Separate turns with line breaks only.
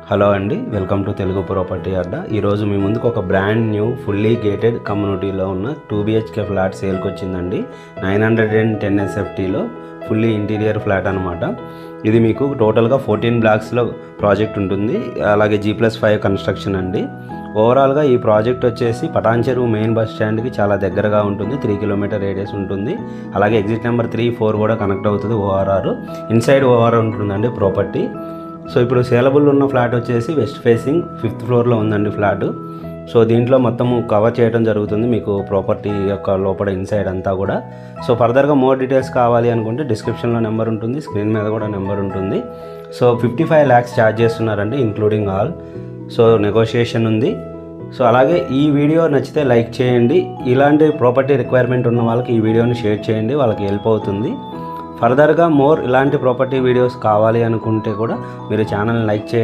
Hello అండి, welcome to Telugu property అడ్డా. ఈరోజు మీ ముందుకు ఒక బ్రాండ్ న్యూ ఫుల్లీ గేటెడ్ కమ్యూనిటీలో ఉన్న 2BHK ఫ్లాట్ సేల్కి వచ్చిందండి. 910 SFTలో ఫుల్లీ ఇంటీరియర్ ఫ్లాట్ అనమాట. ఇది మీకు టోటల్గా 14 బ్లాక్స్లో ప్రాజెక్ట్ ఉంటుంది. అలాగే G+5 కన్స్ట్రక్షన్ అండి. ఓవరాల్గా ఈ ప్రాజెక్ట్ వచ్చేసి పటాన్ చెరువు మెయిన్ బస్ స్టాండ్కి చాలా దగ్గరగా ఉంటుంది. 3 కిలోమీటర్ రేడియస్ ఉంటుంది. అలాగే ఎగ్జిట్ నెంబర్ 3, 4 కూడా కనెక్ట్ అవుతుంది. ORR ఇన్సైడ్ ORR ఉంటుందండి ప్రాపర్టీ. సో ఇప్పుడు సేలబుల్ ఉన్న ఫ్లాట్ వచ్చేసి వెస్ట్ ఫేసింగ్ 5th ఫ్లోర్లో ఉందండి ఫ్లాట్. సో దీంట్లో మొత్తము కవర్ చేయడం జరుగుతుంది మీకు ప్రాపర్టీ యొక్క లోపల ఇన్సైడ్ అంతా కూడా. సో ఫర్దర్గా మోర్ డీటెయిల్స్ కావాలి అనుకుంటే డిస్క్రిప్షన్లో నెంబర్ ఉంటుంది, స్క్రీన్ మీద కూడా నెంబర్ ఉంటుంది. సో 55 lakhs ఛార్జ్ చేస్తున్నారండి ఇంక్లూడింగ్ ఆల్. సో నెగోషియేషన్ ఉంది. సో అలాగే ఈ వీడియో నచ్చితే లైక్ చేయండి. ఇలాంటి ప్రాపర్టీ రిక్వైర్మెంట్ ఉన్న వాళ్ళకి ఈ వీడియోని షేర్ చేయండి, వాళ్ళకి హెల్ప్ అవుతుంది. ఫర్దర్గా మోర్ ఇలాంటి ప్రాపర్టీ వీడియోస్ కావాలి అనుకుంటే కూడా మీరు ఛానల్ని లైక్ చేయండి.